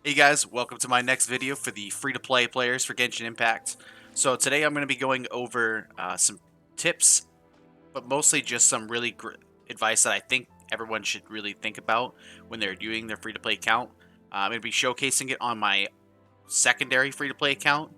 Hey guys, welcome to my next video for the free-to-play players for Genshin Impact. So today I'm going to be going over some tips, but mostly just some really advice that I think everyone should really think about when they're doing their free-to-play account. I'm going to be showcasing it on my secondary free-to-play account,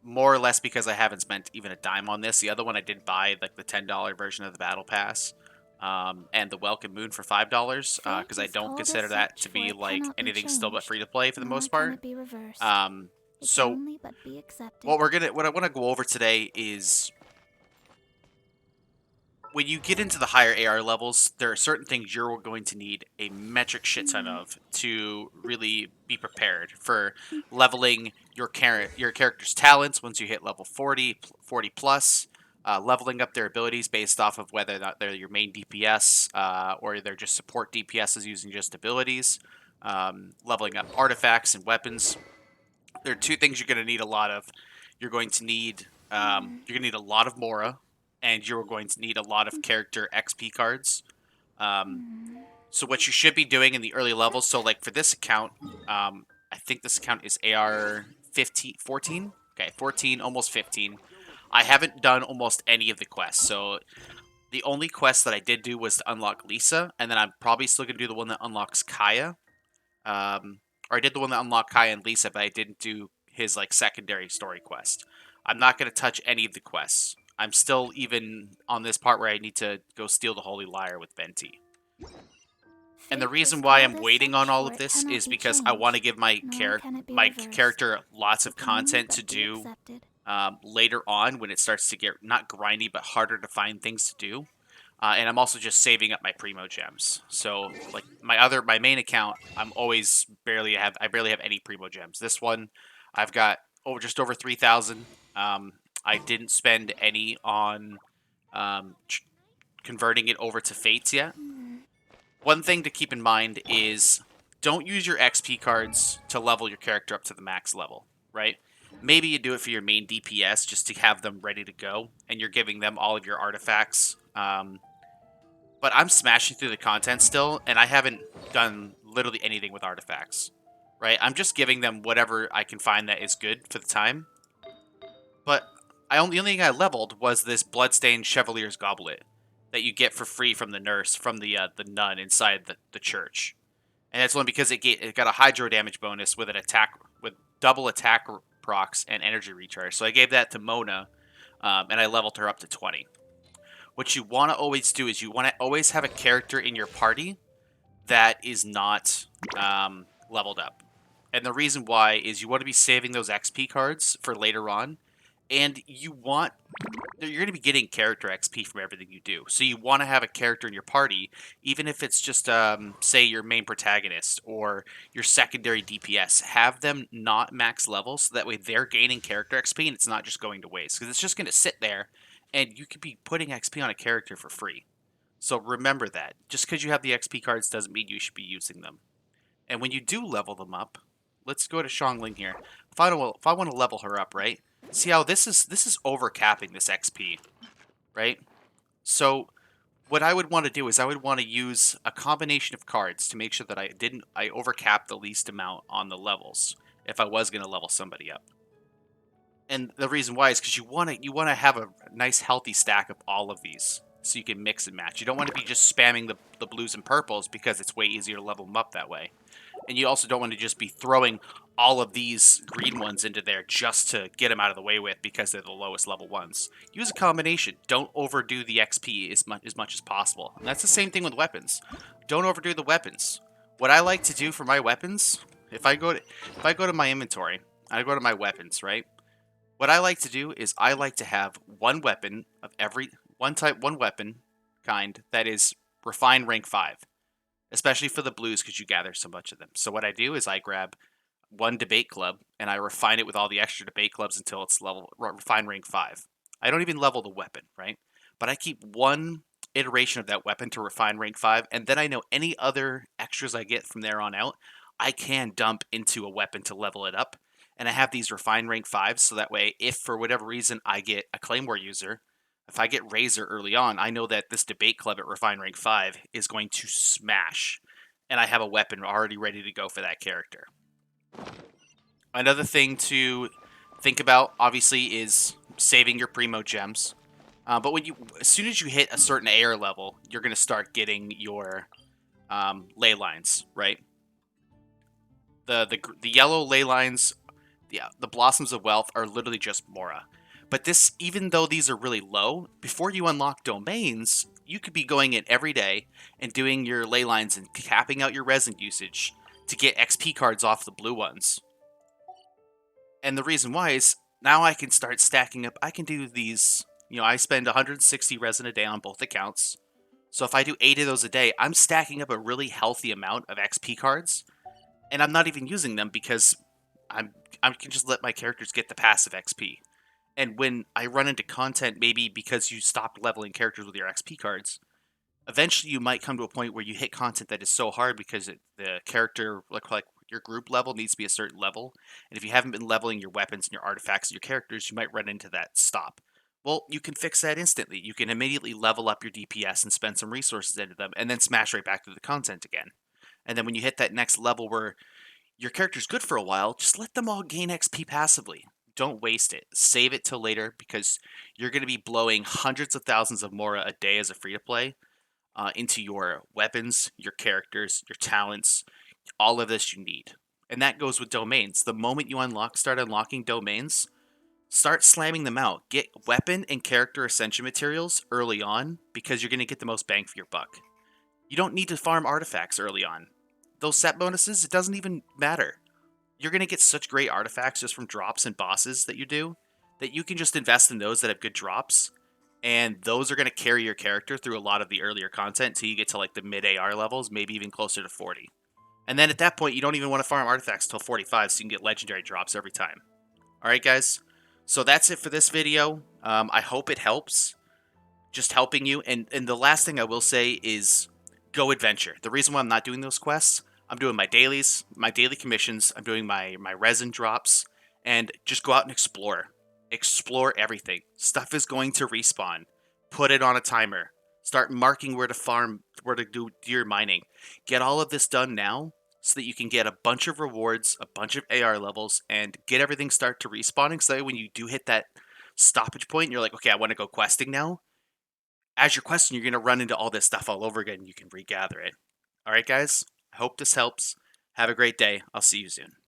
more or less because I haven't spent even a dime on this. The other one I did buy, like the $10 version of the Battle Pass. And the Welcome Moon for $5 Fate because I is don't told as consider that such, to for be it like cannot be anything still but changed, free to play for the nor most can part. it be reversed. Um, It can so only but be accepted. what I want to go over today is when you get into the higher AR levels, there are certain things you're going to need a metric shit ton of to really be prepared for leveling your character's talents once you hit level 40 plus. Leveling up their abilities based off of whether or not they're your main DPS or they're just support DPSs using just abilities. Leveling up artifacts and weapons. There are two things you're going to need a lot of. You're going to need a lot of Mora, and you're going to need a lot of character XP cards. Um, so what you should be doing in the early levels. So like for this account, I think this account is AR 15, 14. Okay, 14, almost 15. I haven't done almost any of the quests. So the only quest that I did do was to unlock Lisa, and then I'm probably still gonna do the one that unlocks Kaya. Or I did the one that unlocked Kaya and Lisa, but I didn't do his like secondary story quest. I'm not gonna touch any of the quests. I'm still even on this part where I need to go steal the Holy Lyre with Venti. And the Fate is reason why told I'm as waiting on such, all for of it this cannot is be because I want to changed, give nor can it be my reversed. character lots of It can only content to but be do accepted. later on when it starts to get not grindy but harder to find things to do. And I'm also just saving up my Primogems. So like my main account, I barely have any Primogems. This one, I've got just over 3,000. I didn't spend any on um, converting it over to Fates yet. One thing to keep in mind is don't use your XP cards to level your character up to the max level, right? Maybe you do it for your main DPS just to have them ready to go, and you're giving them all of your artifacts. But I'm smashing through the content still, and I haven't done literally anything with artifacts, right? I'm just giving them whatever I can find that is good for the time. But the only thing I leveled was this Bloodstained Chevalier's Goblet that you get for free from the nurse, from the nun inside the church. And that's only because it got a hydro damage bonus with an attack with double attack procs and energy recharge. So I gave that to Mona, and I leveled her up to 20. What you want to always do is you want to always have a character in your party that is not leveled up. And the reason why is you want to be saving those XP cards for later on, and you're going to be getting character XP from everything you do. So you want to have a character in your party, even if it's just say your main protagonist or your secondary DPS. Have them not max level, so that way they're gaining character XP and it's not just going to waste, because it's just going to sit there, and you could be putting XP on a character for free. So remember that. Just because you have the XP cards doesn't mean you should be using them. And when you do level them up, let's go to Xiangling here. If I want to level her up, right? See how this is overcapping this XP, right? So what I would want to do is I would want to use a combination of cards to make sure that I overcap the least amount on the levels if I was going to level somebody up. And the reason why is because you want to have a nice healthy stack of all of these so you can mix and match. You don't want to be just spamming the blues and purples because it's way easier to level them up that way. And you also don't want to just be throwing all of these green ones into there just to get them out of the way with because they're the lowest level ones. Use a combination. Don't overdo the XP as much as possible. And that's the same thing with weapons. Don't overdo the weapons. What I like to do for my weapons, if I go to my inventory, I go to my weapons, right? What I like to do is I like to have one weapon of every one weapon kind that is refined rank 5, especially for the blues because you gather so much of them. So what I do is I grab one debate club and I refine it with all the extra debate clubs until it's level refined rank 5. I don't even level the weapon, right? But I keep one iteration of that weapon to refine rank 5, and then I know any other extras I get from there on out, I can dump into a weapon to level it up. And I have these refined rank 5s, so that way, if for whatever reason I get a Claymore user, if I get Razor early on, I know that this debate club at refined rank 5 is going to smash. and I have a weapon already ready to go for that character. Another thing to think about, obviously, is saving your Primogems. But as soon as you hit a certain air level, you're going to start getting your ley lines, right? The yellow ley lines, the blossoms of wealth are literally just Mora. But this, even though these are really low, before you unlock domains, you could be going in every day and doing your ley lines and capping out your resin usage to get XP cards off the blue ones. And the reason why is now I can start stacking up. I can do these. I spend 160 resin a day on both accounts. So if I do 8 of those a day, I'm stacking up a really healthy amount of XP cards, and I'm not even using them because I'm I can just let my characters get the passive XP. And when I run into content, maybe because you stopped leveling characters with your XP cards, eventually you might come to a point where you hit content that is so hard because the character, like your group level needs to be a certain level, and if you haven't been leveling your weapons and your artifacts and your characters, you might run into that stop. Well, you can fix that instantly. You can immediately level up your DPS and spend some resources into them, and then smash right back to the content again. And then when you hit that next level where your character's good for a while, just let them all gain XP passively. Don't waste it. Save it till later because you're going to be blowing hundreds of thousands of Mora a day as a free to play into your weapons, your characters, your talents, all of this you need. And that goes with domains. The moment you start unlocking domains, start slamming them out. Get weapon and character ascension materials early on because you're going to get the most bang for your buck. You don't need to farm artifacts early on. Those set bonuses, it doesn't even matter. You're going to get such great artifacts just from drops and bosses that you do that you can just invest in those that have good drops, and those are going to carry your character through a lot of the earlier content until you get to like the mid AR levels, maybe even closer to 40. And then at that point, you don't even want to farm artifacts till 45, so you can get legendary drops every time. All right, guys. So that's it for this video. I hope it helps, just helping you. And the last thing I will say is go adventure. The reason why I'm not doing those quests, I'm doing my dailies, my daily commissions, I'm doing my resin drops, and just go out and explore. Explore everything. Stuff is going to respawn. Put it on a timer. Start marking where to farm, where to do your mining. Get all of this done now so that you can get a bunch of rewards, a bunch of AR levels, and get everything start to respawning so that when you do hit that stoppage point, you're like, okay, I want to go questing now. As you're questing, you're going to run into all this stuff all over again and you can regather it. All right, guys? I hope this helps. Have a great day. I'll see you soon.